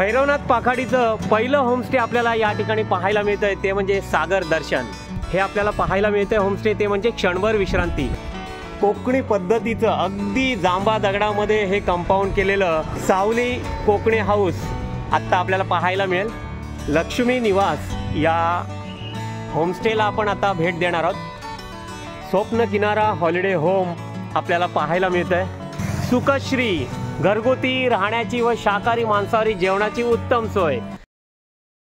भैरवनाथ पाखाडीचं पहिलं होमस्टे आपल्याला या ठिकाणी पाहायला मिळतंय ते म्हणजे सागर दर्शन। हे आपल्याला पाहायला मिळतंय होमस्टे ते म्हणजे क्षणभर विश्रांती। कोकणी पद्धतीचं अगदी जांभा दगडामध्ये हे कंपाऊंड केलेलं सावली कोकणी हाऊस आत्ता आपल्याला पाहायला मिळेल। लक्ष्मी निवास या होमस्टेला आपण आता भेट देणार आहोत। स्वप्न किनारा हॉलिडे होम आपल्याला पाहायला मिळतंय। सुखश्री घरगुती राहण्याची व शाकाहारी मांसाहारी जेवणाची उत्तम सोय।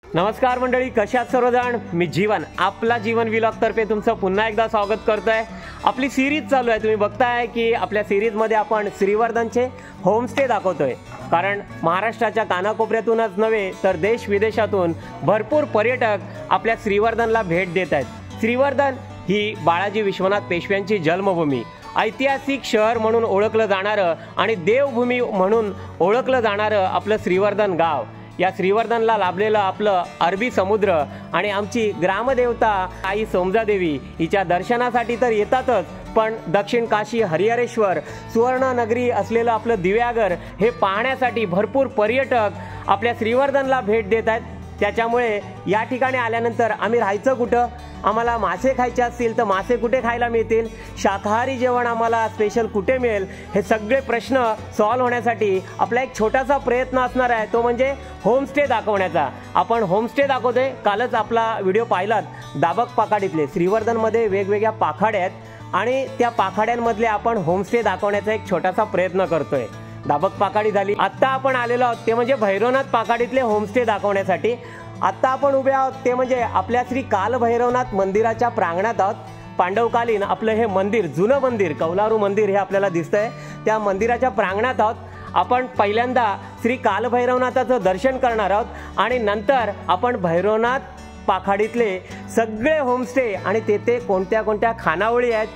नमस्कार मंडळी, कशात सर्वजण? मी जीवन, आपला जीवन व्लॉग तर्फे तुमचं पुन्हा एकदा स्वागत करतोय। आपली सिरीज चालू आहे, तुम्ही बघताय की आपल्या सिरीज मध्ये आपण श्रीवर्धनचे होमस्टे दाखवतोय। कारण महाराष्ट्राच्या कानाकोपऱ्यातूनच नव्हे तर देश विदेशातून भरपूर पर्यटक आपल्या श्रीवर्धनला भेट देत आहेत। श्रीवर्धन ही बाळाजी विश्वनाथ पेशव्यांची जन्मभूमी, ऐतिहासिक शहर म्हणून ओळखलं जाणारं आणि देवभूमी म्हणून ओळखलं जाणारं आपलं श्रीवर्धन गाव। या श्रीवर्धनला लाभलेलं आपलं अरबी समुद्र आणि आमची ग्रामदेवता आई सोमजादेवी हिच्या दर्शनासाठी तर येतातच, पण दक्षिण काशी हरिहरेश्वर सुवर्ण नगरी असलेलं आपलं दिव्यागर हे पाहण्यासाठी भरपूर पर्यटक आपल्या श्रीवर्धनला भेट देत आहेत। त्याच्यामुळे या ठिकाणी आल्यानंतर आम्ही राहायचं कुठं, आम्हाला मासे खायचे असतील तर मासे कुठे खायला मिळतील, शाकाहारी जेवण आम्हाला स्पेशल कुठे मिळेल, हे सगळे प्रश्न सॉल्व्ह होण्यासाठी आपला एक छोटासा प्रयत्न असणार आहे, तो म्हणजे होमस्टे दाखवण्याचा। आपण होमस्टे दाखवतोय। कालच आपला व्हिडिओ पाहिलात दाबक पाखाडीतले। श्रीवर्धनमध्ये वेगवेगळ्या पाखाड्या आहेत आणि त्या पाखाड्यांमधले आपण होमस्टे दाखवण्याचा एक छोटासा प्रयत्न करतोय। दाबक पाखाडी झाली, आता आपण आलेलो आहोत ते म्हणजे भैरवनाथ पाखाडीतले होमस्टे दाखवण्यासाठी। आता आपण उभे आहोत ते म्हणजे आपल्या श्री कालभैरवनाथ मंदिराच्या प्रांगणात आहोत। पांडवकालीन आपलं हे मंदिर, जुनं मंदिर, कौलारू मंदिर हे आपल्याला दिसतंय। त्या मंदिराच्या प्रांगणात आहोत आपण। पहिल्यांदा श्री कालभैरवनाथाचं दर्शन करणार आहोत आणि नंतर आपण भैरवनाथ पाखाडीतले सगळे होमस्टे आणि तेथे कोणत्या कोणत्या खानावळी आहेत,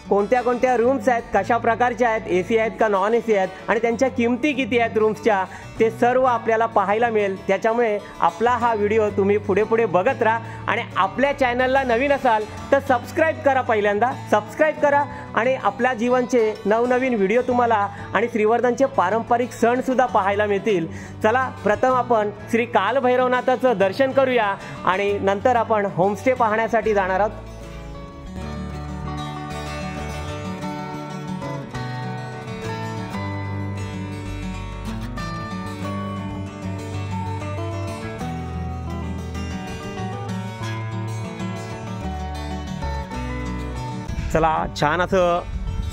कोणत्या कोणत्या रूम्स आहेत, कशा प्रकारच्या आहेत, एसी आहेत का नॉन एसी आहेत आणि त्यांच्या किमती किती आहेत रूम्सच्या, ते सर्व आपल्याला पाहायला मिळेल। त्याच्यामुळे आपला हा व्हिडिओ तुम्ही पुढे पुढे बघत राहा आणि आपल्या चॅनलला नवीन असाल तर सबस्क्राईब करा, पहिल्यांदा सबस्क्राईब करा आणि आपल्या जीवनचे नवनवीन व्हिडिओ तुम्हाला आणि श्रीवर्धनचे पारंपरिक सण सुद्धा पाहायला मिळतील। चला, प्रथम आपण श्री कालभैरवनाथाचं दर्शन करूया आणि नंतर आपण होमस्टे पाहण्यासाठी जाणार आहोत। चला, छान असं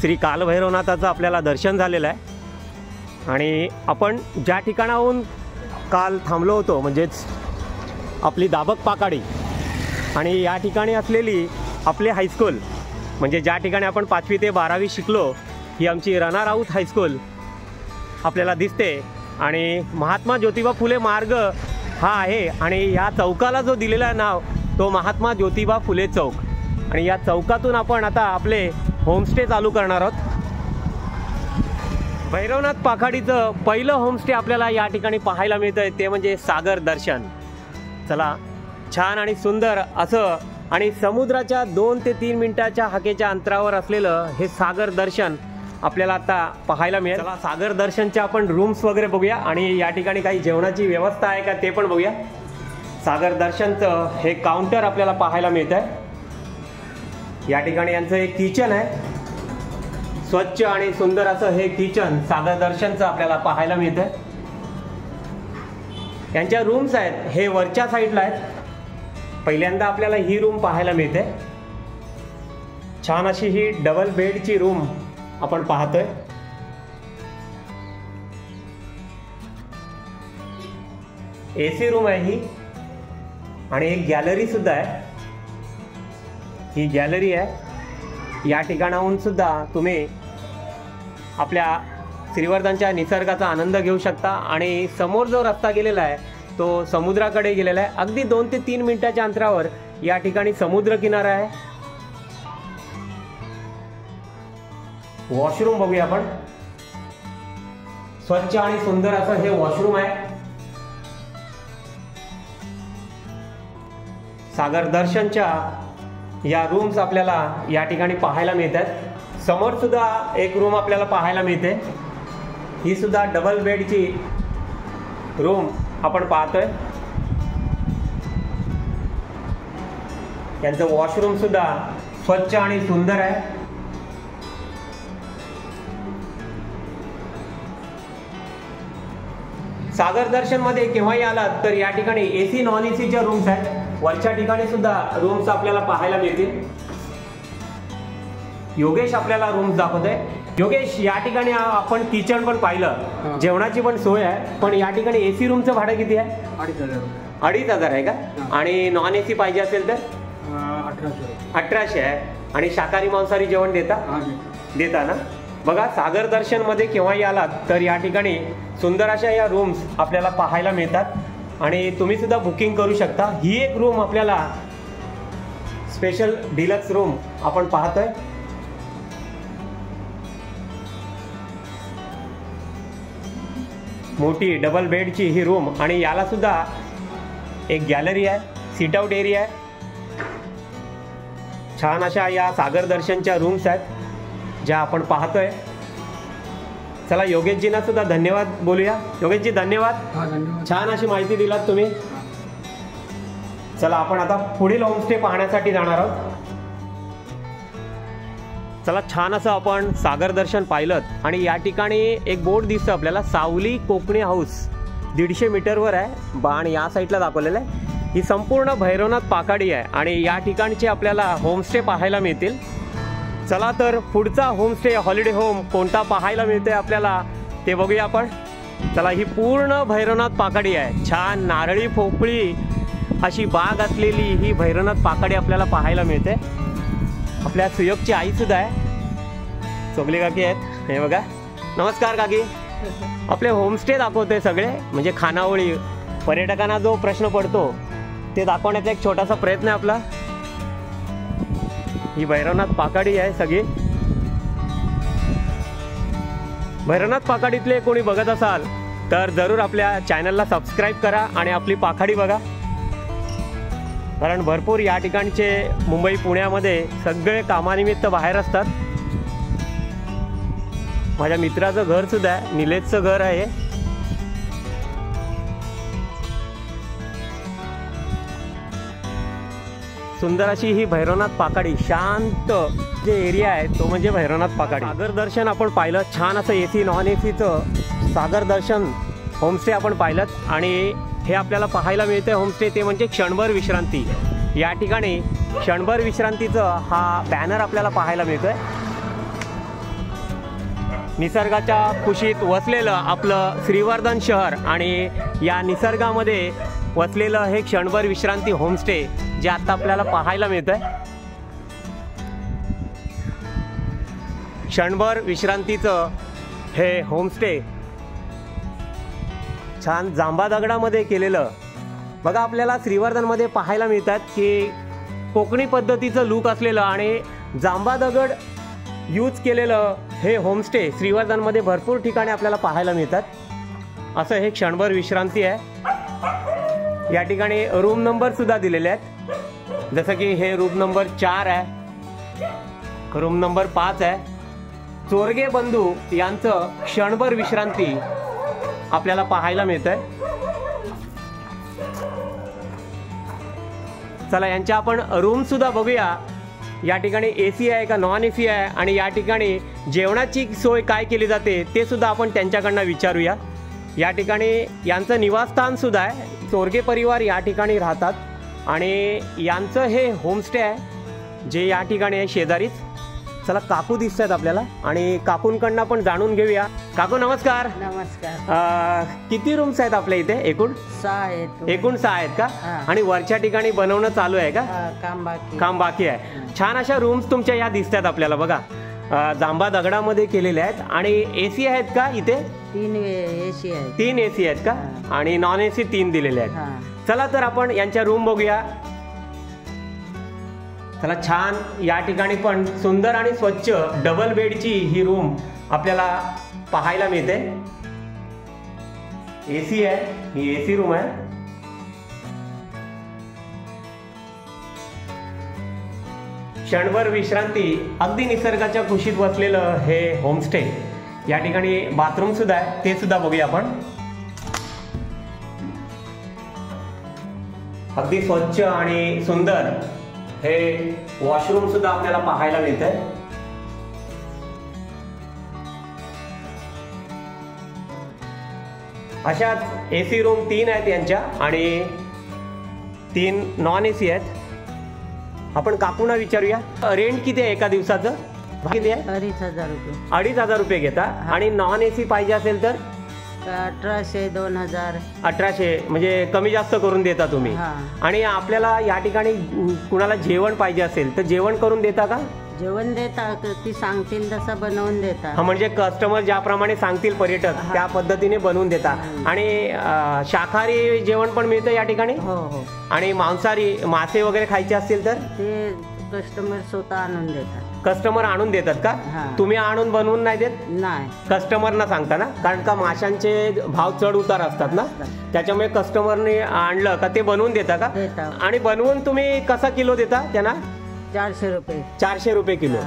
श्री कालभैरवनाथाचं आपल्याला दर्शन झालेलं आहे आणि आपण ज्या ठिकाणाहून काल थांबलो होतो म्हणजेच आपली दाबक पाखाडी आणि या ठिकाणी असलेली आपली हायस्कूल, म्हणजे ज्या ठिकाणी आपण 5वी ते 12वी शिकलो, ही आमची रणा राऊत हायस्कूल आपल्याला दिसते। आणि महात्मा ज्योतिबा फुले मार्ग हा आहे आणि या चौकाला जो दिलेला नाव तो महात्मा ज्योतिबा फुले चौक। आणि या चौकातून आपण आता आपले होमस्टे चालू करणार आहोत। भैरवनाथ पाखाडीचं पहिलं होमस्टे आपल्याला या ठिकाणी पाहायला मिळतंय ते म्हणजे सागर दर्शन। चला, छान आणि सुंदर असं आणि समुद्राच्या 2 ते 3 मिनिटाच्या हाकेच्या अंतरावर असलेलं हे सागर दर्शन आपल्याला आता पाहायला मिळेल। चला, सागर दर्शनच्या आपण रूम्स वगैरे बघूया आणि या ठिकाणी काही जेवणाची व्यवस्था आहे का ते पण बघूया। सागर दर्शनचं हे काउंटर आपल्याला पाहायला मिळतंय। या ठिकाणी यांचं एक किचन आहे, स्वच्छ आणि सुंदर असं हे किचन सागर दर्शनचं आपल्याला पाहायला मिळतंय। यांच्या रूम्स आहेत हे वरच्या साईडला आहेत। पहिल्यांदा आपल्याला ही रूम पाहायला मिळते। छान अशी ही डबल बेडची रूम आपण पाहतोय। एसी रूम आहे ही आणि एक गॅलरी सुद्धा आहे। ही गॅलरी आहे। या ठिकाणाहून सुद्धा तुम्ही आपल्या श्रीवर्धनच्या निसर्गाचा आनंद घेऊ शकता आणि समोर जो रस्ता गेलेला आहे तो समुद्राकडे गेलेला आहे। अगदी 2 ते 3 मिनिटाच्या अंतरावर या ठिकाणी समुद्र किनारा आहे। वॉशरूम बघूया आपण। स्वच्छ आणि सुंदर असं हे वॉशरूम आहे। सागर दर्शनच्या या रूम्स आपल्याला या ठिकाणी पाहायला मिळतात। समोर सुद्धा एक रूम आपल्याला पाहायला मिळते। ही सुद्धा डबल बेडची रूम आपण पाहतोय. यांचं वॉशरूम सुद्धा स्वच्छ आणि सुंदर आहे. सागर दर्शन मध्ये केव्हाही आलात तर या ठिकाणी एसी नॉन एसीच्या रूम्स आहेत. वरच्या ठिकाणी सुद्धा रूम्स आपल्याला पाहायला मिळतील. योगेश आपल्याला रूम्स दाखवतोय. योगेश, या ठिकाणी आपण किचन पण पाहिलं, जेवणाची पण सोय आहे, पण या ठिकाणी एसी रूमचं भाडं किती आहे? 2,500 आहे का? आणि नॉन एसी पाहिजे असेल तर 1800 आहे. आणि शाकाहारी मांसाहारी जेवण देता ना? बघा, सागर दर्शन मध्ये केव्हाही आलात तर या ठिकाणी सुंदर अशा या रूम्स आपल्याला पाहायला मिळतात आणि तुम्ही सुद्धा बुकिंग करू शकता. ही एक रूम आपल्याला स्पेशल डिलक्स रूम आपण पाहतोय. मोठी डबल बेडची ही रूम आणि याला सुद्धा एक गॅलरी आहे, सीट आउट एरिया आहे. छान अशा या सागर दर्शनच्या रूम्स आहेत ज्या आपण पाहतोय. चला, योगेशजींना सुद्धा धन्यवाद बोलूया. योगेशजी, धन्यवाद. छान अशी माहिती दिलात तुम्ही. चला, आपण आता पुढील होमस्टे पाहण्यासाठी जाणार आहोत. चला, छान असं आपण सागर दर्शन पाहिलं आणि या ठिकाणी एक बोर्ड दिसतं आपल्याला, सावली कोकणी हाऊस. 150 मीटरवर आहे आणि या साईडला दाखवलेलं आहे. ही संपूर्ण भैरवनाथ पाकाडी आहे आणि या ठिकाणचे आपल्याला होमस्टे पाहायला मिळतील. चला तर पुढचा होमस्टे हॉलिडे होम कोणता पाहायला मिळते आपल्याला ते बघूया आपण. चला, ही पूर्ण भैरवनाथ पाकाडी आहे. छान नारळी पोपळी अशी बाग असलेली ही भैरवनाथ पाकाडी आपल्याला पाहायला मिळते. आपल्या सुयोगची आई सुद्धा आहे, चोगले काकी आहेत. हे बघा, नमस्कार काकी. आपले होमस्टे दाखवते सगळे, म्हणजे खानावळी. पर्यटकांना जो प्रश्न पडतो ते दाखवण्याचा एक छोटासा प्रयत्न आहे आपला. ही भैरवनाथ पाकाडी आहे सगळी. भैरवनाथ पाकाडीतले कोणी बघत असाल तर जरूर आपल्या चॅनलला सबस्क्राईब करा आणि आपली पाखाडी बघा, कारण भरपूर या ठिकाणचे मुंबई पुण्यामध्ये सगळे कामानिमित्त बाहेर असतात. माझ्या मित्राचं घर सुद्धा आहे, निलेशचं घर आहे. सुंदर अशी ही भैरवनाथ पाकाडी, शांत जे एरिया आहे तो म्हणजे भैरवनाथ पाकाडी. सागर दर्शन आपण पाहिलं, छान असं एसी नॉन एसीचं सागर दर्शन होमस्टे आपण पाहिलं आणि हे आपल्याला पाहायला मिळते होमस्टे ते म्हणजे क्षणभर विश्रांती. या ठिकाणी क्षणभर विश्रांतीचं हा बॅनर आपल्याला पाहायला मिळतोय. निसर्गाच्या कुशीत वसलेलं आपलं श्रीवर्धन शहर आणि या निसर्गामध्ये वसलेलं हे क्षणभर विश्रांती होमस्टे जे आता आपल्याला पाहायला मिळतंय. क्षणभर विश्रांतीचं हे होमस्टे छान जांबा दगडामध्ये केलेलं. बघा, आपल्याला श्रीवर्धनमध्ये पाहायला मिळतात की कोकणी पद्धतीचं लूक असलेलं आणि जांबा दगड यूज केलेलं हे होमस्टे श्रीवर्धनमध्ये भरपूर ठिकाणी आपल्याला पाहायला मिळतात. असं हे क्षणभर विश्रांती आहे. या ठिकाणी रूम नंबर सुद्धा दिलेले आहेत, जसं की हे रूम नंबर 4 आहे, रूम नंबर 5 आहे. चोरगे बंधू यांचं क्षणभर विश्रांती आपल्याला पाहायला मिळतंय. चला, यांच्या आपण रूम सुद्धा बघूया. या ठिकाणी एसी आहे का नॉन एसी आहे आणि या ठिकाणी जेवणाची सोय काय केली जाते ते सुद्धा आपण त्यांच्याकडनं विचारूया. या ठिकाणी यांचं निवासस्थान सुद्धा आहे. चोरगे परिवार या ठिकाणी राहतात आणि यांचं हे होमस्टे आहे जे या ठिकाणी आहे शेजारीच. चला, काकू दिसत आहेत आपल्याला आणि काकूंकडनं पण जाणून घेऊया. काकू, नमस्कार. नमस्कार. किती रूम्स आहेत आपल्या इथे? एकूण 6 आहेत. एकूण 6 आहेत का? आणि वरच्या ठिकाणी बनवणं चालू आहे का? काम बाकी आहे. छान अशा रूम्स तुमच्या या दिसतात आपल्याला. बघा, जांबा दगडामध्ये केलेल्या आहेत आणि एसी आहेत का इथे? 3 एसी आहेत. 3 एसी आहेत का? आणि नॉन एसी 3 दिलेले आहेत. चला तर आपण यांच्या रूम बघूया. चला, छान या ठिकाणी पण सुंदर आणि स्वच्छ डबल बेडची ही रूम आपल्याला पाहायला मिळते. एसी आहे, ही एसी रूम आहे. क्षणभर विश्रांती, अगदी निसर्गाच्या कुशीत बसलेलं हे होमस्टे. या ठिकाणी बाथरूम सुद्धा आहे, ते सुद्धा बघूया आपण. अगदी स्वच्छ आणि सुंदर हे वॉशरूम सुद्धा आपल्याला पाहायला मिळतंय. अशाच एसी रूम 3 आहेत यांच्या आणि 3 नॉन एसी आहेत. आपण काकूंना विचारूया रेंट किती आहे एका दिवसाचं? किती आहे? 2,500 रुपये. 2,500 रुपये घेता. आणि नॉन एसी पाहिजे असेल तर 1,800, 2,000. 1,800 म्हणजे कमी जास्त करून देता तुम्ही. आणि आपल्याला या ठिकाणी कुणाला जेवण पाहिजे असेल तर जेवण करून देता का? जेवण देता, ती सांगतील तसं बनवून देता. हा, म्हणजे कस्टमर ज्याप्रमाणे सांगतील पर्यटक त्या पद्धतीने बनवून देता. आणि शाकाहारी जेवण पण मिळतं या ठिकाणी? हो हो. आणि मांसाहारी मासे वगैरे खायचे असतील तर ते कस्टमर स्वतः आणून देतात. कस्टमर आणून देतात का? तुम्ही आणून बनवून नाही देत? नाही, कस्टमरना सांगता ना, कारण का माशांचे भाव चढ उतार असतात ना, त्याच्यामुळे कस्टमरने आणलं का ते बनवून देता का? देता. आणि बनवून तुम्ही कसा किलो देता त्यांना? 400 रुपये. 400 रुपये किलो.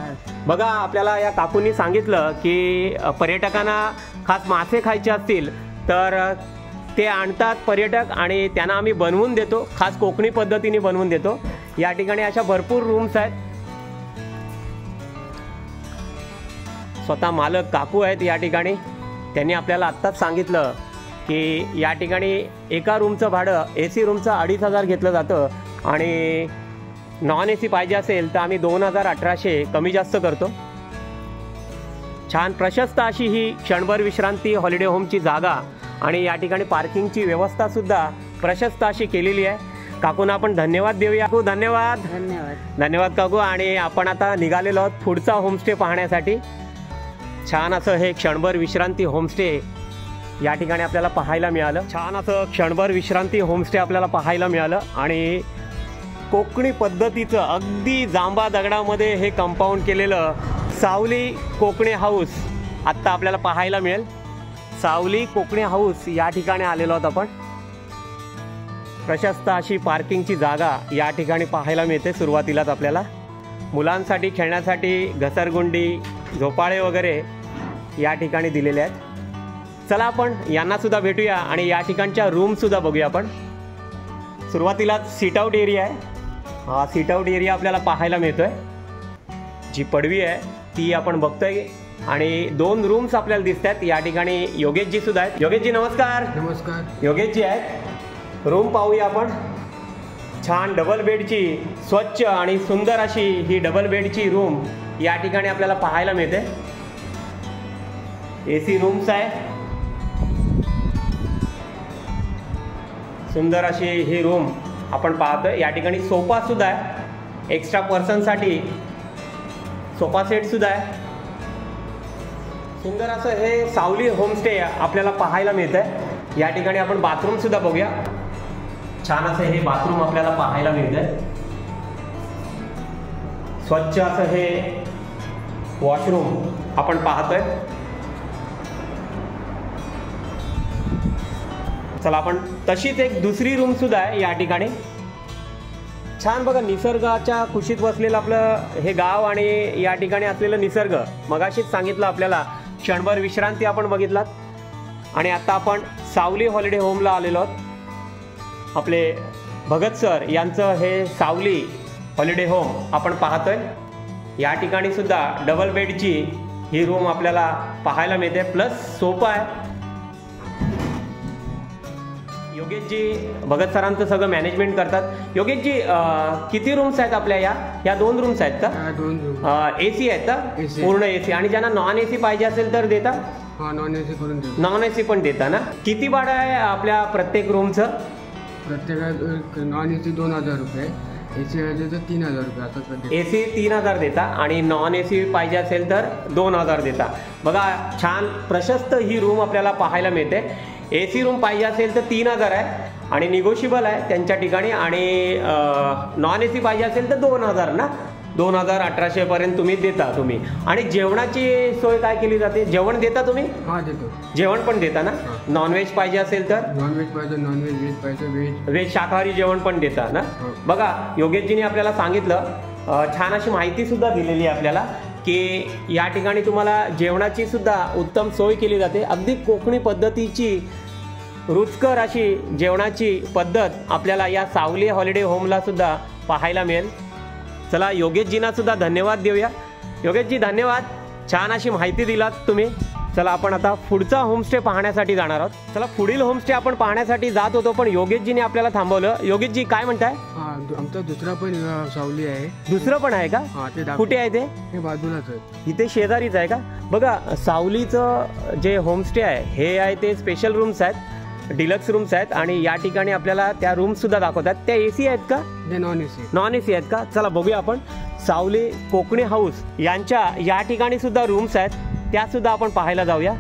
बघा, आपल्याला या काकूंनी सांगितलं की पर्यटकांना खास मासे खायचे असतील तर ते आणतात पर्यटक आणि त्यांना आम्ही बनवून देतो, खास कोकणी पद्धतीने बनवून देतो. या ठिकाणी अशा भरपूर रूम्स आहेत. स्वतः मालक काकू आहेत या ठिकाणी. त्यांनी आपल्याला आत्ताच सांगितलं की या ठिकाणी एका रूमचं भाडं एसी रूमचं 2,500 घेतलं जातं आणि नॉन एसी पाहिजे असेल तर आम्ही 2,100 कमी जास्त करतो. छान प्रशस्त अशी ही क्षणभर विश्रांती हॉलिडे होमची जागा आणि या ठिकाणी पार्किंगची व्यवस्था सुद्धा प्रशस्त अशी केलेली आहे. काकूंना आपण धन्यवाद देऊया. काकू धन्यवाद. धन्यवाद. धन्यवाद काकू. आणि आपण आता निघालेलो आहोत पुढचा होमस्टे पाहण्यासाठी. छान असं हे क्षणभर विश्रांती होमस्टे या ठिकाणी आपल्याला पाहायला मिळालं. छान असं क्षणभर विश्रांती होमस्टे आपल्याला पाहायला मिळालं आणि कोकणी पद्धतीचं अगदी जांबा दगडामध्ये हे कंपाऊंड केलेलं सावली कोकणी हाऊस आत्ता आपल्याला पाहायला मिळेल. सावली कोकणी हाऊस या ठिकाणी आलेलो आहोत आपण. प्रशस्त अशी पार्किंगची जागा या ठिकाणी पाहायला मिळते. सुरुवातीलाच आपल्याला मुलांसाठी खेळण्यासाठी घसरगुंडी झोपाळे वगैरे या ठिकाणी दिलेले आहेत. चला आपण यांना सुद्धा भेटूया आणि या ठिकाणच्या रूम सुद्धा बघूया आपण. सुरुवातीलाच सीट आउट एरिया आहे. हा सीट आउट एरिया आपल्याला पाहायला मिळतोय. जी पडवी आहे ती आपण बघतोय आणि 2 रूम्स आपल्याला दिसत आहेत. या ठिकाणी योगेशजी सुद्धा आहेत. योगेशजी नमस्कार. नमस्कार. योगेशजी आहेत. रूम पाहूया आपण. छान डबल बेडची स्वच्छ आणि सुंदर अशी ही डबल बेडची रूम या ठिकाणी आपल्याला पाहायला मिळते. एसी रूम्स आहे. सुंदर अशी ही रूम आपण पाहतोय. या ठिकाणी सोफा सुद्धा आहे. एक्स्ट्रा पर्सनसाठी सोफा सेट सुद्धा आहे. सुंदर असं हे सावली होमस्टे आपल्याला पाहायला मिळतंय. या ठिकाणी आपण बाथरूम सुद्धा बघूया. छान असं हे बाथरूम आपल्याला पाहायला मिळतंय. स्वच्छ असं हे वॉशरूम आपण पाहतोय. चला आपण तशीच एक दुसरी रूम सुद्धा आहे या ठिकाणी. छान बघा, निसर्गाच्या कुशीत बसलेलं आपलं हे गाव आणि या ठिकाणी असलेलं निसर्ग. मगाशीच सांगितलं आपल्याला क्षणभर विश्रांती आपण बघितलात आणि आता आपण सावली हॉलिडे होमला आलेलो आहोत. आपले भगत सर यांचं हे सावली हॉलिडे होम आपण पाहतोय. या ठिकाणी सुद्धा डबल बेडची ही रूम आपल्याला पाहायला मिळते. प्लस सोफा आहे. योगेशजी भगत सरांचं सगळं मॅनेजमेंट करतात. योगेशजी किती रूम्स आहेत आपल्या? या 2 रूम्स आहेत का? 2 रूम. एसी आहेत का? पूर्ण एसी. आणि ज्यांना नॉन एसी पाहिजे असेल तर देता? नॉन एसी करून देतो. नॉन एसी पण देता ना? किती भाडं आहे आपल्या प्रत्येक रूमचं? प्रत्येक नॉन एसी 2,000 रुपये, एसी पाहिजे तर 3,000 रुपये. आता एसी 3,000 देता आणि नॉन एसी पाहिजे असेल तर 2,000 देता. बघा, छान प्रशस्त ही रूम आपल्याला पाहायला मिळते. एसी रूम पाहिजे असेल तर 3,000 आहे आणि निगोशिएबल आहे त्यांच्या ठिकाणी. आणि नॉन एसी पाहिजे असेल तर 2,000 ना. 2,100 पर्यंत तुम्ही देता तुम्ही. आणि जेवणाची सोय काय केली जाते? जेवण देता तुम्ही? हां देतो. जेवण पण देता ना? नॉनव्हेज पाहिजे असेल तर? नॉनव्हेज पाहिजे नॉनव्हेज, व्हेज पाहिजे व्हेज. व्हेज शाकाहारी जेवण पण देता ना? बघा, योगेशजीने आपल्याला सांगितलं, छान अशी माहिती सुद्धा दिलेली आहे आपल्याला की या ठिकाणी तुम्हाला जेवणाची सुद्धा उत्तम सोय केली जाते. अगदी कोकणी पद्धतीची रुचकर अशी जेवणाची पद्धत आपल्याला या सावली हॉलिडे होमला सुद्धा पाहायला मिळेल. चला योगेशजींना सुद्धा धन्यवाद देऊया. योगेशजी धन्यवाद, छान अशी माहिती दिलात तुम्ही. चला आपण आता पुढचा होमस्टे पाहण्यासाठी जाणार आहोत. चला पुढील होमस्टे आपण पाहण्यासाठी जात होतो पण योगेशजीने आपल्याला थांबवलं. योगेशजी काय म्हणताय? आमचा दुसरा पण सावली आहे. दुसरं पण आहे का? ते कुठे आहे ते? हे बाजूलाच आहे, इथे शेजारीच आहे का? बघा सावलीचं जे होमस्टे आहे हे आहे ते स्पेशल रूम्स आहेत, डिलक्स रूम्स आहेत आणि या ठिकाणी आपल्याला त्या रूम्स सुद्धा दाखवतात. त्या AC आहेत का? Non AC. नॉन AC आहेत का? चला बघूया आपण. सावली कोकणी हाऊस यांच्या या ठिकाणी सुद्धा रूम्स आहेत, त्या सुद्धा आपण पाहायला जाऊया.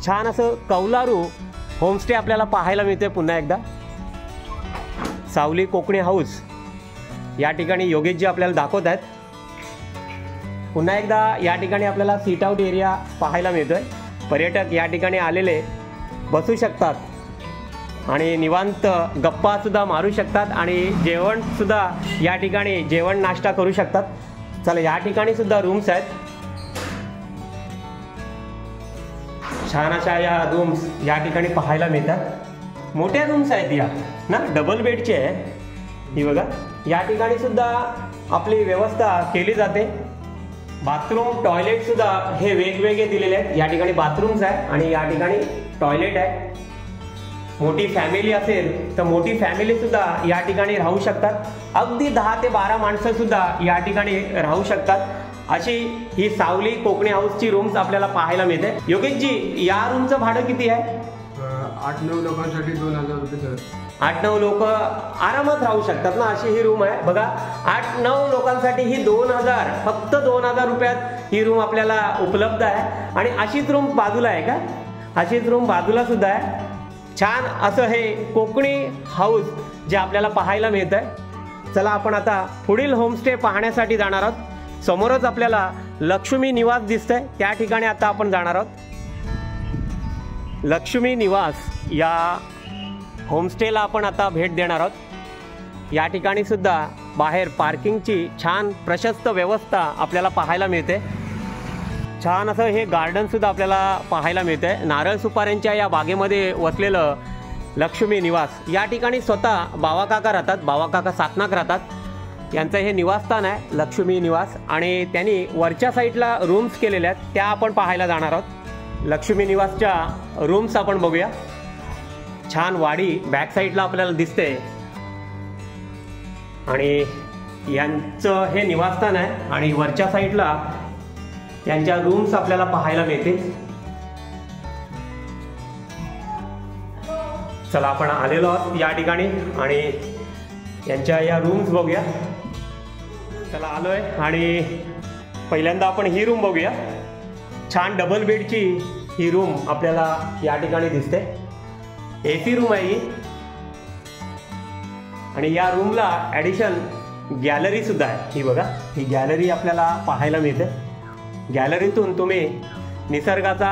छान असं कौलारू होमस्टे आपल्याला पाहायला मिळते. पुन्हा एकदा सावली कोकणी हाऊस या ठिकाणी योगेशजी आपल्याला दाखवत आहेत. पुन्हा एकदा या ठिकाणी आपल्याला सीट आउट एरिया पाहायला मिळतोय. पर्यटक या ठिकाणी आलेले बसू शकतात आणि निवांत गप्पा सुद्धा मारू शकतात आणि जेवण सुद्धा या ठिकाणी जेवण नाश्ता करू शकतात. चला या ठिकाणी सुद्धा रूम्स आहेत. छान अशा या रूम्स या ठिकाणी पाहायला मिळतात. मोठ्या रूम्स आहेत या ना, डबल बेडचे आहे. ही बघा या ठिकाणी सुद्धा आपली व्यवस्था केली जाते. बाथरूम टॉयलेट सुद्धा हे वेगवेगळे दिलेले आहेत. या ठिकाणी बाथरूम्स आहे आणि या ठिकाणी टॉयलेट आहे. मोठी फॅमिली असेल तर मोठी फॅमिली सुद्धा या ठिकाणी राहू शकतात. अगदी 10 ते 12 माणसं सुद्धा या ठिकाणी राहू शकतात. अशी ही सावली कोकणी हाऊसची रूम्स आपल्याला पाहायला मिळते. योगेशजी या रूमचं भाडं किती आहे? 8-9 लोकांसाठी 2000 रुपये. 8-9 लोक आरामात राहू शकतात ना, अशी ही रूम आहे. बघा 8-9 लोकांसाठी ही 2000, फक्त 2000 रुपयात ही रूम आपल्याला उपलब्ध आहे. आणि अशीच रूम बाजूला आहे का? अशीच रूम बाजूला सुद्धा आहे. छान असं हे कोकणी हाऊस जे आपल्याला पाहायला मिळत आहे. चला आपण आता पुढील होमस्टे पाहण्यासाठी जाणार आहोत. समोरच आपल्याला लक्ष्मी निवास दिसतंय, त्या ठिकाणी आता आपण जाणार आहोत. लक्ष्मी निवास या होमस्टेला आपण आता भेट देणार आहोत. या ठिकाणी सुद्धा बाहेर पार्किंगची छान प्रशस्त व्यवस्था आपल्याला पाहायला मिळते. छान असं हे गार्डन सुद्धा आपल्याला पाहायला मिळते. नारळ सुपाऱ्यांच्या या बागेमध्ये वसलेलं लक्ष्मी निवास. या ठिकाणी स्वतः बावाकाका राहतात, बावाकाका सातनाक राहतात. यांचं हे निवासस्थान आहे लक्ष्मी निवास आणि त्यांनी वरच्या साईडला रूम्स केलेल्या आहेत, त्या आपण पाहायला जाणार आहोत. लक्ष्मी निवासच्या रूम्स आपण बघूया. छान वाडी बॅक साईडला आपल्याला दिसते आणि यांचं हे निवासस्थान आहे आणि वरच्या साईडला यांच्या रूम्स आपल्याला पाहायला मिळतील. चला आपण आलेलो आहोत या ठिकाणी आणि यांच्या या रूम्स बघूया. चला आलोय आणि पहिल्यांदा आपण ही रूम बघूया. छान डबल बेडची ही रूम आपल्याला या ठिकाणी दिसते. AC रूम आहे ही आणि या रूमला ॲडिशन गॅलरी सुद्धा आहे. ही बघा ही गॅलरी आपल्याला पाहायला मिळते. गॅलरीतून तुम्ही निसर्गाचा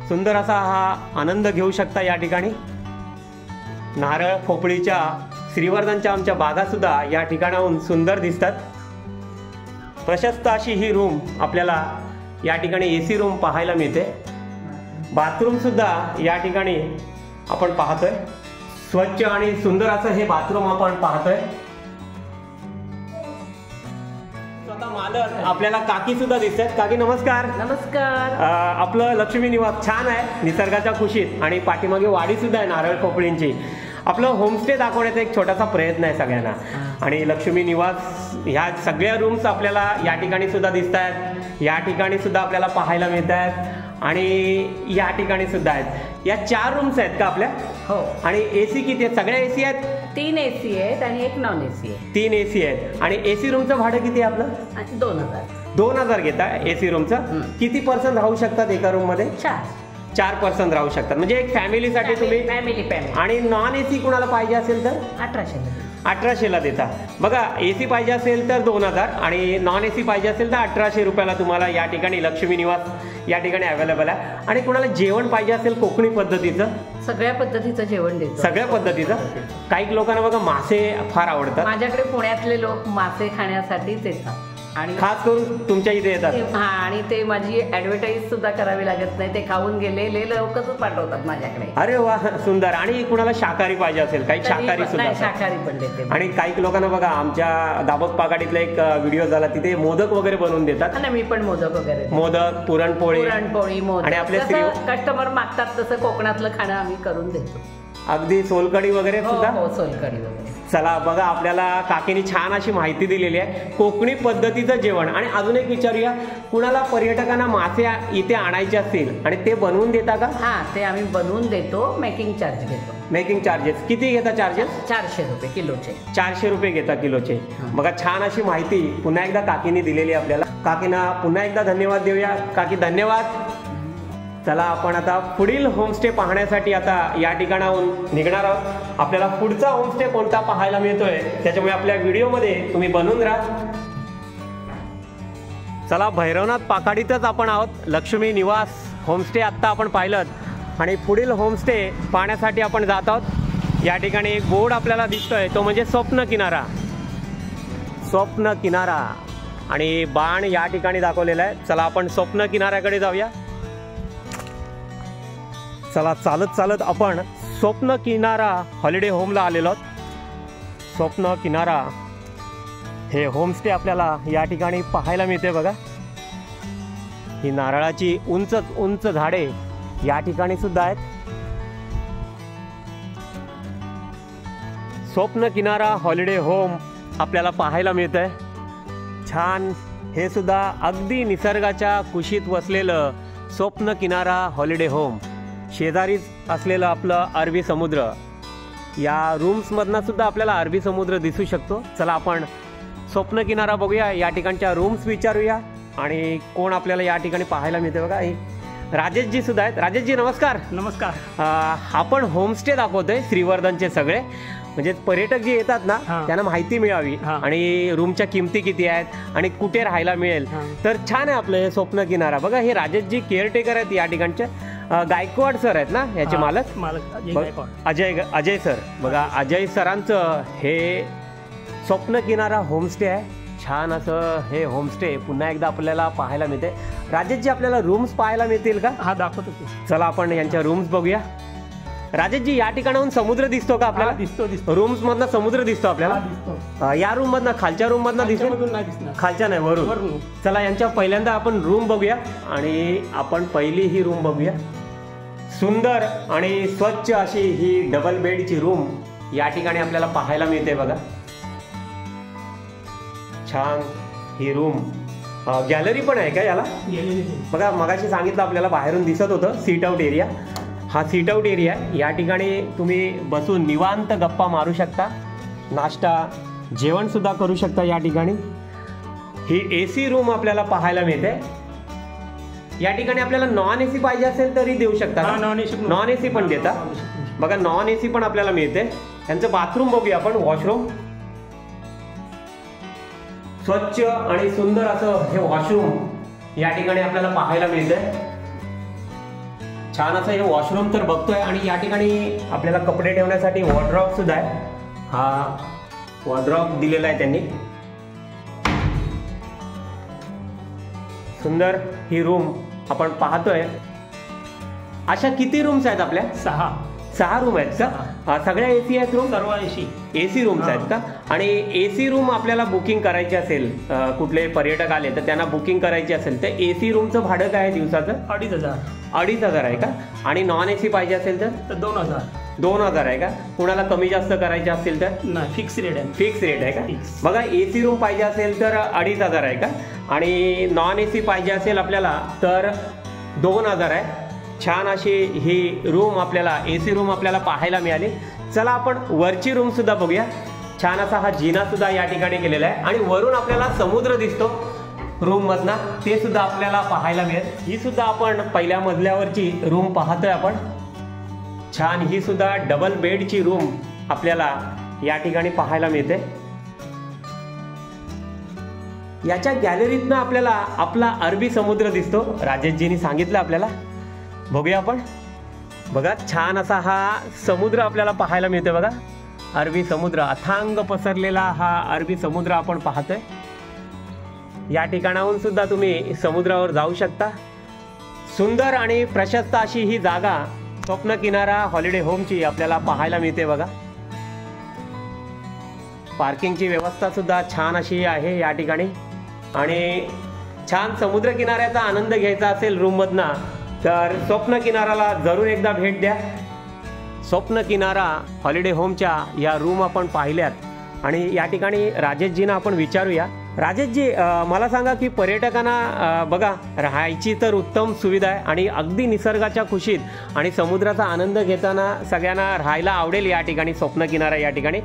सुंदर असा हा आनंद घेऊ शकता. या ठिकाणी नारळ पोफळीच्या श्रीवर्धनच्या आमच्या बागा सुद्धा या ठिकाणाहून सुंदर दिसतात. प्रशस्त अशी ही रूम आपल्याला या ठिकाणी AC रूम पाहायला मिळते. बाथरूम सुद्धा या ठिकाणी आपण पाहतोय. स्वच्छ आणि सुंदर असं हे बाथरूम आपण पाहतोय. स्वतः मालक आपल्याला काकी सुद्धा दिसतात. काकी नमस्कार. नमस्कार. आपलं लक्ष्मी निवास छान आहे निसर्गाच्या खुशीत आणि पाठीमागे वाडी सुद्धा आहे नारळ पोफळींची. आपलं होमस्टे दाखवण्याचा एक छोटासा प्रयत्न आहे सगळ्यांना आणि लक्ष्मी निवास ह्या सगळ्या रूम्स आपल्याला या ठिकाणी सुद्धा दिसत आहेत. या ठिकाणी सुद्धा आपल्याला पाहायला मिळत आहेत आणि या ठिकाणी सुद्धा आहेत. या 4 रूम्स आहेत का आपल्या? हो. आणि AC किती आहेत? सगळ्या AC आहेत? 3 AC आहेत आणि 1 नॉन AC आहे. 3 AC आहेत. आणि AC रूमचं भाडं किती आहे आपलं? 2000. 2000 घेता AC रूमचं. किती पर्सन राहू शकतात एका रूम मध्ये? 4 पर्सन राहू शकतात. म्हणजे एक फॅमिलीसाठी तुम्ही फॅमिली. आणि नॉन AC कुणाला पाहिजे असेल तर 1800ला देता. बघा AC पाहिजे असेल तर 2000 आणि नॉन AC पाहिजे असेल तर 1800 रुपयाला तुम्हाला या ठिकाणी लक्ष्मी निवास या ठिकाणी अवेलेबल आहे. आणि कुणाला जेवण पाहिजे असेल कोकणी पद्धतीचं, सगळ्या पद्धतीचं जेवण देतो. सगळ्या पद्धतीचं. काही लोकांना बघा मासे फार आवडतात. माझ्याकडे पुण्यातले लोक मासे खाण्यासाठीच येतात. आणि खास करून तुमच्या इथे येतात. हा, आणि ते माझी ऍडव्हर्टाईज सुद्धा करावी लागत नाही. ते खाऊन गेलेले लोकच पाठवतात माझ्याकडे. अरे वा, सुंदर. आणि कुणाला शाकाहारी पाहिजे असेल, काही शाकाहारी सुद्धा नाही, असतात. शाकाहारी पण देते. आणि काही लोकांना बघा, आमच्या दाबक पाकाडीतला एक व्हिडिओ झाला, तिथे मोदक वगैरे बनवून देतात. आणि मी पण मोदक वगैरे देते. मोदक, पुरणपोळी मोदक आणि आपले कस्टमर मागतात तसं कोकणातलं खाणं आम्ही करून देतो. अगदी सोलकढी वगैरे सुद्धा. हो, सोलकढी वगैरे. चला बघा, आपल्याला काकीने छान अशी माहिती दिलेली आहे कोकणी पद्धतीचं जेवण. आणि अजून एक विचारूया, कुणाला पर्यटकांना मासे इथे आणायचे असतील आणि ते बनवून देता का? हा, ते आम्ही बनवून देतो. मेकिंग चार्ज घेतो. मेकिंग चार्जेस किती घेता? चार्जेस 400 रुपये किलोचे. 400 रुपये घेता किलोचे. बघा, छान अशी माहिती पुन्हा एकदा काकीने दिलेली आहे आपल्याला. काकीना पुन्हा एकदा धन्यवाद देऊया. काकी धन्यवाद. चला, आपण आता पुढील होमस्टे पाहण्यासाठी आता या ठिकाणाहून निघणार आहोत. आपल्याला पुढचा होमस्टे कोणता पाहायला मिळतोय, त्याच्यामुळे आपल्या व्हिडिओमध्ये तुम्ही बनून राहा. चला, भैरवनाथ पाकाडीतच आपण आहोत. लक्ष्मी निवास होमस्टे आत्ता आपण पाहिलं आणि पुढील होमस्टे पाहण्यासाठी आपण जात आहोत. या ठिकाणी एक बोर्ड आपल्याला दिसतोय, तो म्हणजे स्वप्न किनारा. स्वप्न किनारा आणि बाण या ठिकाणी दाखवलेला आहे. चला, आपण स्वप्न किनाऱ्याकडे जाऊया. चला, चालत चालत आपण स्वप्न किनारा हॉलिडे होमला आलेलो आहोत. स्वप्न किनारा हे होमस्टे आपल्याला या ठिकाणी पाहायला मिळते. बघा, ही नारळाची उंच उंच झाडे या ठिकाणी सुद्धा आहेत. स्वप्न किनारा हॉलिडे होम आपल्याला पाहायला मिळतंय. छान, हे सुद्धा अगदी निसर्गाच्या कुशीत वसलेलं स्वप्न किनारा हॉलिडे होम. शेजारीच असलेलं आपलं अरबी समुद्र. या रूम्समधनं सुद्धा आपल्याला अरबी समुद्र दिसू शकतो. चला, आपण स्वप्न किनारा बघूया, या ठिकाणच्या रूम्स विचारूया आणि कोण आपल्याला या ठिकाणी पाहायला मिळते. बघा, राजेशजी सुद्धा आहेत. राजेशजी नमस्कार. नमस्कार. आपण होमस्टे दाखवतोय श्रीवर्धनचे सगळे, म्हणजे पर्यटक जे येतात ना त्यांना माहिती मिळावी आणि रूमच्या किमती किती आहेत आणि कुठे राहायला मिळेल. तर छान आहे आपलं हे स्वप्न किनारा. बघा, हे राजेशजी केअरटेकर आहेत या ठिकाणचे. गायकवाड सर आहेत ना याचे मालक? अजय सर. बघा, अजय सरांचं हे स्वप्न किनारा होमस्टे आहे. छान असं हे होमस्टे पुन्हा एकदा आपल्याला पाहायला मिळते. राजेशजी, आपल्याला रूम्स पाहायला मिळतील का? हा, दाखवतो. चला, आपण यांच्या रूम्स बघूया. राजेशजी, या ठिकाणाहून समुद्र दिसतो का आपल्याला? दिसतो. रूम्स मधनं समुद्र दिसतो आपल्याला? या रूम मधनं, खालच्या रूम मधनं दिसतो? खालच्या नाही, वरून. चला, यांच्या पहिल्यांदा आपण रूम बघूया आणि आपण पहिली ही रूम बघूया. सुंदर आणि स्वच्छ अशी ही डबल बेडची रूम या ठिकाणी आपल्याला पाहायला मिळते. बघा, छान ही रूम. गॅलरी पण आहे का याला? बघा, मगाशी सांगितलं आपल्याला बाहेरून दिसत होतं सीट आउट एरिया. हा सीट आउट एरिया आहे. या ठिकाणी तुम्ही बसून निवांत गप्पा मारू शकता, नाश्ता जेवण सुद्धा करू शकता या ठिकाणी. ही AC रूम आपल्याला पाहायला मिळते. या ठिकाणी आपल्याला नॉन AC पाहिजे असेल तरी देऊ शकता. नॉन AC पण देता. बघा, नॉन AC पण आपल्याला मिळते. यांचं बाथरूम बघूया आपण. वॉशरूम स्वच्छ आणि सुंदर असं हे वॉशरूम या ठिकाणी आपल्याला पाहायला मिळतंय. छान असं हे वॉशरूम तर बघतोय. आणि या ठिकाणी आपल्याला कपडे ठेवण्यासाठी वॉर्डरॉब सुद्धा आहे. हा वॉर्डरॉब दिलेला आहे त्यांनी. सुंदर ही रूम आपण पाहतोय. अशा किती रूम्स आहेत आपल्या? 6 रूम आहेत का? सगळ्या AC आहेत रूम? सर्व AC रूम्स आहेत का? आणि AC रूम आपल्याला बुकिंग करायची असेल, कुठले पर्यटक आले तर त्यांना बुकिंग करायची असेल तर AC रूमचं भाडं काय आहे दिवसाचं? 2,500 आहे का? आणि नॉन AC पाहिजे असेल तर 2,000 आहे का? कुणाला कमी जास्त करायचे असतील तर? नाही, फिक्स रेट आहे. फिक्स रेट आहे का? बघा, AC रूम पाहिजे असेल तर 2,500 आहे का? आणि नॉन AC पाहिजे असेल आपल्याला तर 2,000 आहे. छान अशी ही रूम आपल्याला AC रूम आपल्याला पाहायला मिळाली. चला, आपण वरची रूम सुद्धा बघूया. छान असा हा जिना सुद्धा या ठिकाणी केलेला आहे आणि वरून आपल्याला समुद्र दिसतो रूम मधना, ते सुद्धा आपल्याला पाहायला मिळेल. ही सुद्धा आपण पहिल्या मजल्यावरची रूम पाहतोय आपण. छान, ही सुद्धा डबल बेडची रूम आपल्याला या ठिकाणी पाहायला मिळते. याच्या गॅलरीतनं आपल्याला आपला अरबी समुद्र दिसतो. राजेशजींनी सांगितलं आपल्याला. बघूया आपण. बघा, छान असा हा समुद्र आपल्याला पाहायला मिळतोय. बघा, अरबी समुद्र, अथांग पसरलेला हा अरबी समुद्र आपण पाहतोय. या ठिकाणाहून सुद्धा तुम्ही समुद्रावर जाऊ शकता. सुंदर आणि प्रशस्त अशी ही जागा स्वप्न किनारा हॉलिडे होमची आपल्याला पाहायला मिळते बघा. पार्किंगची व्यवस्था सुद्धा छान अशी आहे या ठिकाणी. आणि छान समुद्र किनाऱ्याचा आनंद घ्यायचा असेल रूममधनं तर स्वप्न किनाराला जरूर एकदा भेट द्या. स्वप्न किनारा हॉलिडे होमच्या या रूम आपण पाहिल्यात आणि या ठिकाणी राजेशजींना आपण विचारूया. राजेशजी, मला सांगा की पर्यटकांना बघा राहायची तर उत्तम सुविधा आहे आणि अगदी निसर्गाच्या खुशीत आणि समुद्राचा आनंद घेताना सगळ्यांना राहायला आवडेल या ठिकाणी स्वप्न किनारा या ठिकाणी.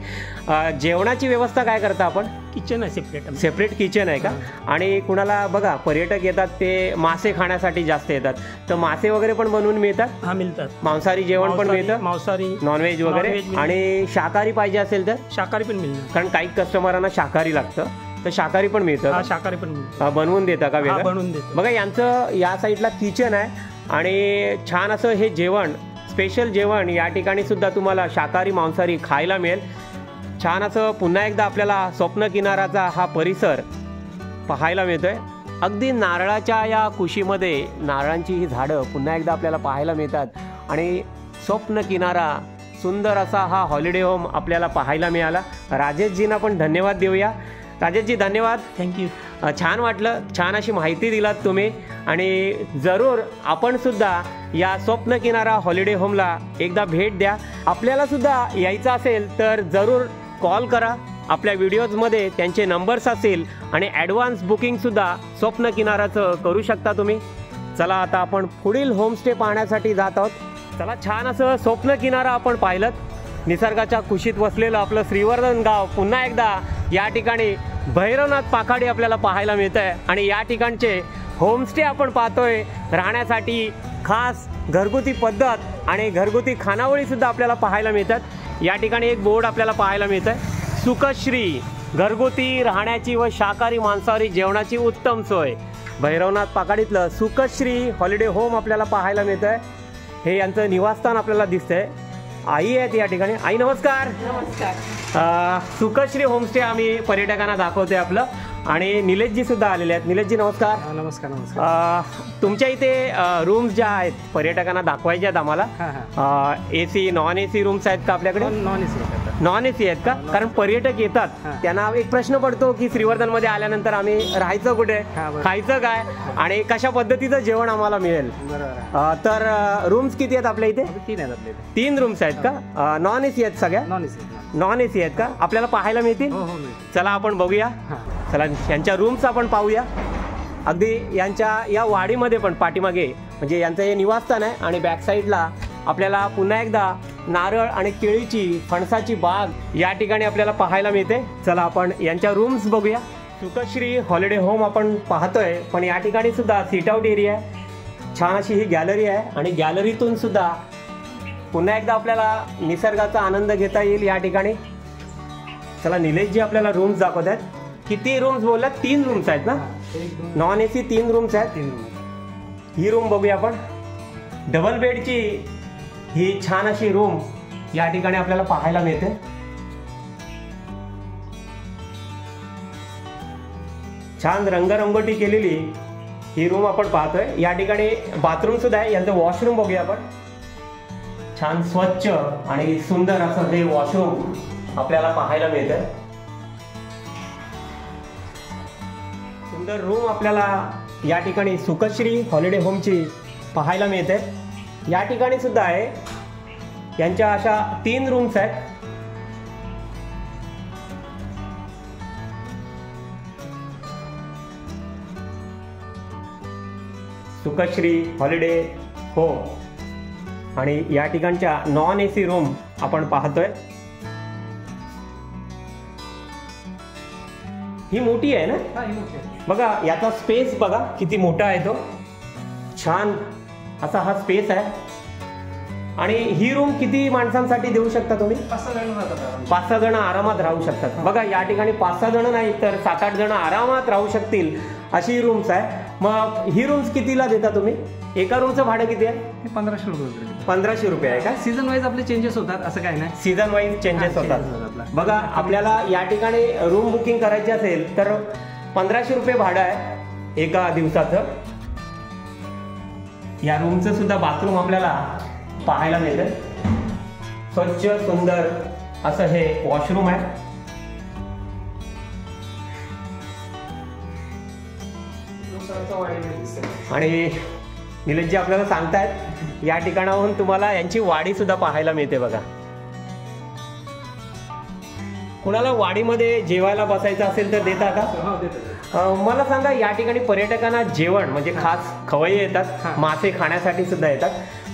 जेवणाची व्यवस्था काय करता आपण? किचन आहे सेपरेट किचन आहे का? आणि कुणाला बघा पर्यटक येतात ते मासे खाण्यासाठी जास्त येतात तर मासे वगैरे पण बनवून मिळतात? हा, मिळतात. मांसाहारी जेवण पण मिळतं? मांसाहारी, नॉनव्हेज वगैरे. आणि शाकाहारी पाहिजे असेल तर? शाकाहारी पण मिळणार, कारण काही कस्टमरांना शाकाहारी लागतं तर शाकाहारी पण मिळतं? शाकाहारी पण मिळतं. बनवून देता का वेगळं? बनवून देतो. बघा यांचं या साईडला किचन आहे आणि छान असं हे जेवण, स्पेशल जेवण या ठिकाणी सुद्धा तुम्हाला शाकाहारी मांसाहारी खायला मिळेल. छान असं पुन्हा एकदा आपल्याला स्वप्न किनाराचा हा परिसर पाहायला मिळतोय. अगदी नारळाच्या या कुशीमध्ये नारळांची ही झाडं पुन्हा एकदा आपल्याला पाहायला मिळतात आणि स्वप्न किनारा सुंदर असा हा हॉलिडे होम आपल्याला पाहायला मिळाला. राजेशजींना पण धन्यवाद देऊया. राजेशजी धन्यवाद, थँक्यू. छान वाटलं, छान अशी माहिती दिलात तुम्ही आणि जरूर आपण सुद्धा या स्वप्न किनारा हॉलिडे होमला एकदा भेट द्या. आपल्याला सुद्धा यायचं असेल तर जरूर कॉल करा. आपल्या व्हिडिओजमध्ये त्यांचे नंबर्स असेल आणि ॲडव्हान्स बुकिंगसुद्धा स्वप्न किनाराचं करू शकता तुम्ही. चला आता आपण पुढील होमस्टे पाहण्यासाठी जात आहोत. चला, छान असं स्वप्न किनारा आपण पाहिलं. निसर्गाच्या कुशीत वसलेलं आपलं श्रीवर्धन गाव पुन्हा एकदा या ठिकाणी भैरवनाथ पाखाडी आपल्याला पाहायला मिळत आहे आणि या ठिकाणचे होमस्टे आपण पाहतोय. राहण्यासाठी खास घरगुती पद्धत आणि घरगुती खानावळी सुद्धा आपल्याला पाहायला मिळतात. या ठिकाणी एक बोर्ड आपल्याला पाहायला मिळत आहे, सुखश्री, घरगुती राहण्याची व शाकाहारी मांसाहारी जेवणाची उत्तम सोय. भैरवनाथ पाखाडीतलं सुखश्री हॉलिडे होम आपल्याला पाहायला मिळत आहे. हे यांचं निवासस्थान आपल्याला दिसतंय. आई आहेत या ठिकाणी. आई नमस्कार. नमस्कार. सुखश्री होमस्टे आम्ही पर्यटकांना दाखवतोय आपलं आणि निलेशजी सुद्धा आलेले आहेत. निलेशजी नमस्कार. नमस्कार. नमस्कार. तुमच्या इथे रूम्स ज्या आहेत पर्यटकांना दाखवायच्या आहेत आम्हाला, AC नॉन AC रूम्स आहेत का आपल्याकडे? नॉन AC आहेत का? कारण पर्यटक येतात त्यांना एक प्रश्न पडतो की श्रीवर्धनमध्ये आल्यानंतर आम्ही राहायचं कुठे, खायचं काय आणि कशा पद्धतीचं जेवण आम्हाला मिळेल. तर रूम्स किती आहेत आपल्या इथे? 3 रूम्स आहेत का? नॉन AC आहेत सगळ्या? नॉन AC आहेत का? आपल्याला पाहायला मिळतील? चला आपण बघूया. चला यांच्या रूम्स आपण पाहूया. अगदी यांच्या या वाडीमध्ये पण पाठीमागे म्हणजे यांचं हे निवासस्थान आहे आणि बॅक साईडला आपल्याला पुन्हा एकदा नारळ आणि केळीची फणसाची बाग या ठिकाणी आपल्याला पाहायला मिळते. चला आपण यांच्या रूम्स बघूया. सुखश्री हॉलिडे होम आपण पाहतोय पण या ठिकाणी सुद्धा सीट आउट एरिया आहे. छान अशी ही गॅलरी आहे आणि गॅलरीतून सुद्धा पुन्हा एकदा आपल्याला निसर्गाचा आनंद घेता येईल या ठिकाणी. चला निलेशजी आपल्याला रूम्स दाखवत आहेत. किती रूम्स बोललात? 3 रूम्स आहेत ना? नॉन AC 3 रूम्स आहेत. ही रूम बघूया आपण. डबल बेडची ही छान अशी रूम या ठिकाणी आपल्याला पाहायला मिळते. छान रंगरंगोटी केलेली ही रूम आपण पाहतोय. या ठिकाणी बाथरूम सुद्धा आहे. यांचं वॉशरूम बघूया आपण. छान स्वच्छ आणि सुंदर असं हे वॉशरूम आपल्याला पाहायला मिळतंय. सुंदर रूम आपल्याला या ठिकाणी सुखश्री हॉलिडे होमची पाहायला मिळते. या ठिकाणी सुद्धा आहे. यांच्या अशा 3 रूम्स आहेत. सुखश्री हॉलिडे होम आणि या ठिकाणच्या नॉन AC रूम आपण पाहतोय. ही मोठी आहे ना? बघा याचा स्पेस बघा किती मोठा आहे तो. छान असा हा स्पेस आहे. आणि ही रूम किती माणसांसाठी देऊ शकता तुम्ही? 5-6 जण आरामात राहू शकतात. बघा या ठिकाणी 5-6 जण नाही तर 7-8 जण आरामात राहू शकतील अशी रूम्स आहे. मग ही रूम्स कितीला देता तुम्ही? एका रूमचं भाडं किती आहे? 1500 रुपये. 1500 रुपये आहे का? सीझन वाईज आपले चेंजेस होतात, असं काय नाही. सीझन वाईज चेंजेस होतात. बघा आपल्याला या ठिकाणी रूम बुकिंग करायची असेल तर 1500 रुपये भाडं आहे एका दिवसाचं. या रूमचं सुद्धा बाथरूम आपल्याला पाहायला मिळतं. स्वच्छ सुंदर असं हे वॉशरूम आहे. आणि निलेशजी आपल्याला सांगतायत या ठिकाणाहून तुम्हाला यांची वाडी सुद्धा पाहायला मिळते बघा. कुणाला वाडीमध्ये जेवायला बसायचं असेल तर देता का? मला सांगा, या ठिकाणी पर्यटकांना जेवण म्हणजे खास खवय्ये येतात, मासे खाण्यासाठी सुद्धा येतात,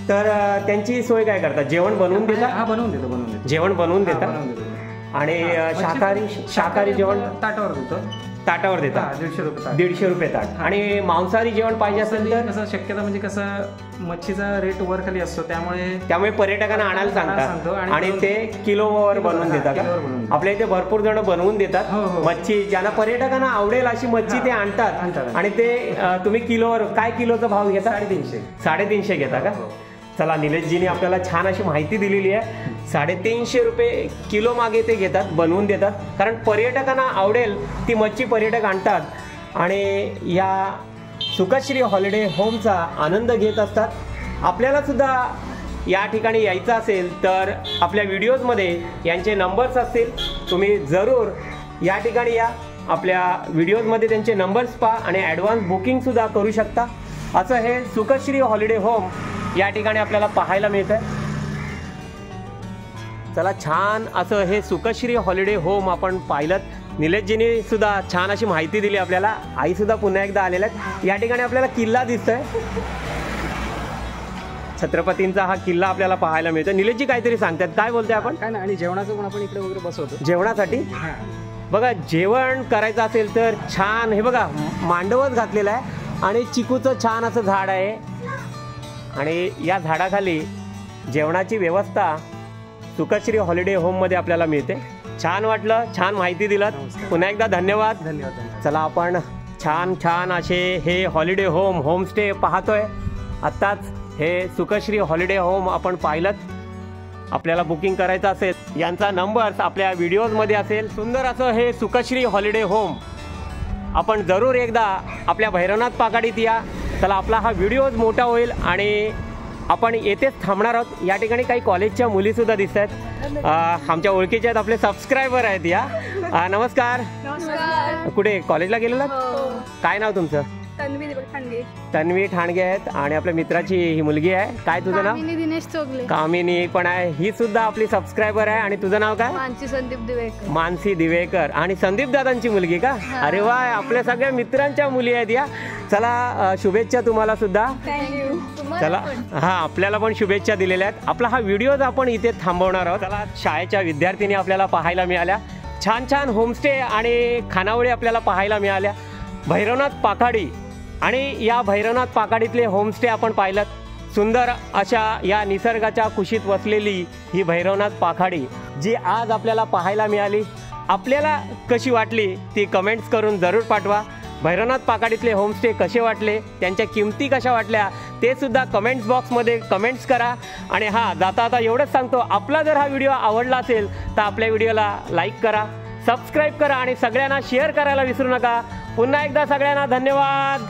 तर त्यांची सोय काय करतात? जेवण बनवून देतात? बनवून देतो. जेवण बनवून देतात. आणि शाकाहारी जेवण ताटावर देतात. 150 रुपये ताट. आणि मांसाहारी जेवण पाहिजे असेल तर कसं शक्यता म्हणजे कसं मच्छीचा रेट वर खाली असतो, त्यामुळे पर्यटकांना आणायला सांगतात आणि ते किलोवर बनवून देतात. आपल्या इथे भरपूर जण बनवून देतात मच्छी, ज्यांना पर्यटकांना आवडेल अशी मच्छी ते आणतात आणि ते तुम्ही किलोवर, काय किलोचा भाव घेता? 350 घेता का? चला, निलेशजीने आपल्याला छान अशी माहिती दिलेली आहे. 350 रुपये किलो मागे ते घेतात, बनवून देतात, कारण पर्यटकांना आवडेल ती मच्छी पर्यटक आणतात आणि या सुखश्री हॉलिडे होमचा आनंद घेत असतात. आपल्याला सुद्धा या ठिकाणी यायचं असेल तर आपल्या व्हिडिओजमध्ये यांचे नंबर्स असतील, तुम्ही जरूर या ठिकाणी या. आपल्या व्हिडिओजमध्ये त्यांचे नंबर्स पहा आणि ॲडव्हान्स बुकिंगसुद्धा करू शकता. असं हे सुखश्री हॉलिडे होम या ठिकाणी आपल्याला पाहायला मिळतं. चला, छान असं हे सुखश्री हॉलिडे होम आपण पाहिलं. निलेशजीने सुद्धा छान अशी माहिती दिली आपल्याला. आई सुद्धा पुन्हा एकदा आलेल्या आहेत. या ठिकाणी आपल्याला किल्ला दिसतोय, छत्रपतींचा हा किल्ला आपल्याला पाहायला मिळतो. निलेशजी काहीतरी सांगतात, काय बोलतोय आपण? काय ना, आणि जेवणाचं पण आपण इकडे वगैरे बसवतो. जेवणासाठी बघा, जेवण करायचं असेल तर छान हे बघा मांडवच घातलेलं आहे आणि चिकूचं छान असं झाड आहे आणि या झाडाखाली जेवणाची व्यवस्था सुखश्री हॉलिडे होममध्ये आपल्याला मिळते. छान वाटलं, छान माहिती दिलात, पुन्हा एकदा धन्यवाद. चला, आपण छान असे हे हॉलिडे होमस्टे पाहतोय. आत्ताच हे सुखश्री हॉलिडे होम आपण पाहिलं. आपल्याला बुकिंग करायचं असेल यांचा नंबर आपल्या व्हिडिओजमध्ये असेल. सुंदर असं हे सुखश्री हॉलिडे होम आपण जरूर एकदा आपल्या भैरवनाथ पाकाडीत या. चला, आपला हा व्हिडिओज मोठा होईल आणि आपण येथेच थांबणार आहोत. या ठिकाणी काही कॉलेजच्या मुलीसुद्धा दिसत आहेत, आमच्या ओळखीच्या आहेत, आपले सबस्क्रायबर आहेत. या नमस्कार. कुठे कॉलेजला गेलेला? काय नाव तुमचं? तन्वी ठाणगे आहेत आणि आपल्या मित्राची ही मुलगी आहे. काय तुझं नाव? दिनेश चोगले. कामिनी पण आहे, ही सुद्धा आपली सबस्क्रायबर आहे. आणि तुझं नाव काय? मानसी दिवेकर. आणि संदीप दादांची मुलगी का? अरे वा, आपल्या सगळ्या मित्रांच्या मुली आहेत या. चला, शुभेच्छा तुम्हाला सुद्धा. चला, हा, आपल्याला पण शुभेच्छा दिलेल्या आहेत. आपला हा व्हिडिओ आपण इथे थांबवणार आहोत. चला, शाळेच्या विद्यार्थिनी आपल्याला पाहायला मिळाल्या. छान होमस्टे आणि खानावळी आपल्याला पाहायला मिळाल्या. भैरवनाथ पाकाडी आणि या भैरवनाथ पाकाडीतले होमस्टे आपण पाहिलं. सुंदर अशा या निसर्गाच्या कुशीत वसलेली ही भैरवनाथ पाकाडी जी आज आपल्याला पाहायला मिळाली. आपल्याला कशी वाटली ती कमेंट्स करून जरूर पाठवा. भैरवनाथ पाकाडीतले होमस्टे कसे वाटले, त्यांच्या किमती कशा वाटल्या ते सुद्धा कमेंट्स बॉक्समध्ये कमेंट्स करा. आणि जाता एवढंच सांगतो, आपला जर हा व्हिडिओ आवडला असेल तर आपल्या व्हिडिओला लाईक करा, सबस्क्राईब करा आणि सगळ्यांना शेअर करायला विसरू नका. पुन्हा एकदा सगळ्यांना धन्यवाद.